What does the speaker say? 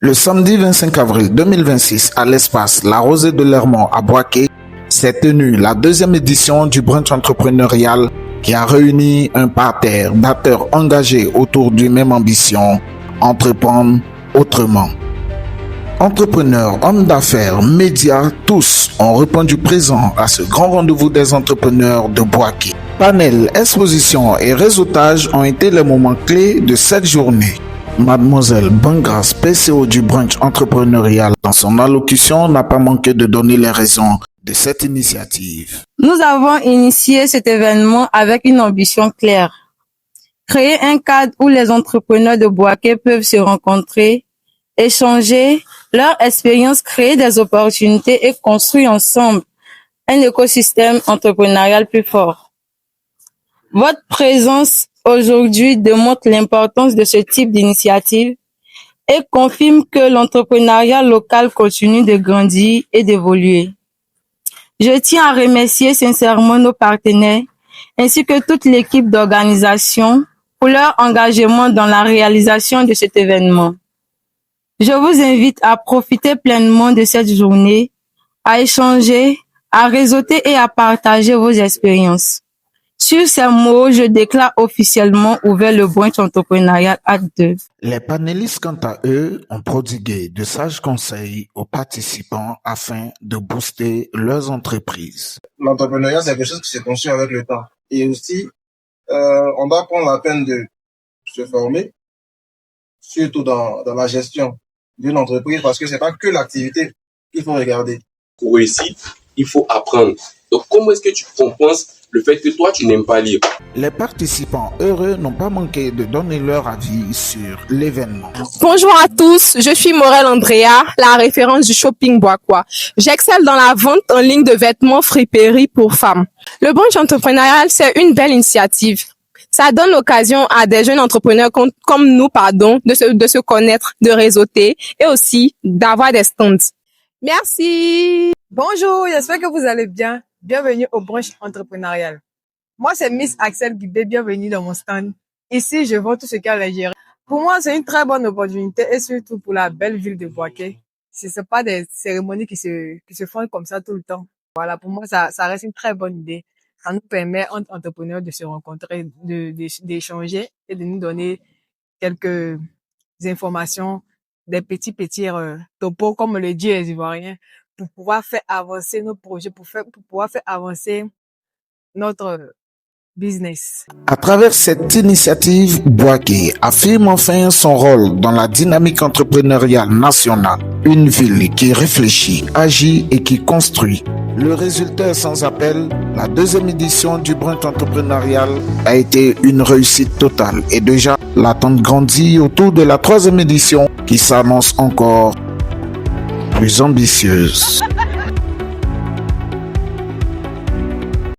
Le samedi 25 avril 2026, à l'espace La Rosée de Lermont à Boaké, s'est tenue la deuxième édition du brunch entrepreneurial qui a réuni un parterre d'acteurs engagés autour d'une même ambition, entreprendre autrement. Entrepreneurs, hommes d'affaires, médias, tous ont répondu présent à ce grand rendez-vous des entrepreneurs de Boaké. Panel, exposition et réseautage ont été les moments clés de cette journée. Mademoiselle Bangras, PCO du brunch entrepreneurial, dans son allocution, n'a pas manqué de donner les raisons de cette initiative. Nous avons initié cet événement avec une ambition claire. Créer un cadre où les entrepreneurs de Boaké peuvent se rencontrer, échanger leur expérience, créer des opportunités et construire ensemble un écosystème entrepreneurial plus fort. Votre présence aujourd'hui démontre l'importance de ce type d'initiative et confirme que l'entrepreneuriat local continue de grandir et d'évoluer. Je tiens à remercier sincèrement nos partenaires ainsi que toute l'équipe d'organisation pour leur engagement dans la réalisation de cet événement. Je vous invite à profiter pleinement de cette journée, à échanger, à réseauter et à partager vos expériences. Sur ces mots, je déclare officiellement ouvert le brunch entrepreneurial Acte 2. Les panélistes, quant à eux, ont prodigué de sages conseils aux participants afin de booster leurs entreprises. L'entrepreneuriat, c'est quelque chose qui s'est construit avec le temps. Et aussi, on doit prendre la peine de se former, surtout dans la gestion d'une entreprise, parce que c'est pas que l'activité qu'il faut regarder. Pour réussir, il faut apprendre. Donc, comment est-ce que tu compenses le fait que toi, tu n'aimes pas lire? Les participants heureux n'ont pas manqué de donner leur avis sur l'événement. Bonjour à tous, je suis Morel Andrea, la référence du shopping boakois. J'excelle dans la vente en ligne de vêtements friperie pour femmes. Le brunch entrepreneurial, c'est une belle initiative. Ça donne l'occasion à des jeunes entrepreneurs comme nous, de se connaître, de réseauter et aussi d'avoir des stands. Merci. Bonjour, j'espère que vous allez bien. Bienvenue au brunch entrepreneurial. Moi, c'est Miss Axel Guibé. Bienvenue dans mon stand. Ici, je vends tout ce qu'il y a à l'ingérer. Pour moi, c'est une très bonne opportunité et surtout pour la belle ville de Boaké. Ce n'est pas des cérémonies qui se font comme ça tout le temps. Voilà, pour moi, ça reste une très bonne idée. Ça nous permet, entre entrepreneurs, de se rencontrer, d'échanger et de nous donner quelques informations, des petits topos, comme le dit les Ivoiriens, pour pouvoir faire avancer nos projets, pour pouvoir faire avancer notre business. À travers cette initiative, Boaké affirme enfin son rôle dans la dynamique entrepreneuriale nationale. Une ville qui réfléchit, agit et qui construit. Le résultat est sans appel. La deuxième édition du brunch entrepreneurial a été une réussite totale et déjà l'attente grandit autour de la troisième édition qui s'annonce encore plus ambitieuse.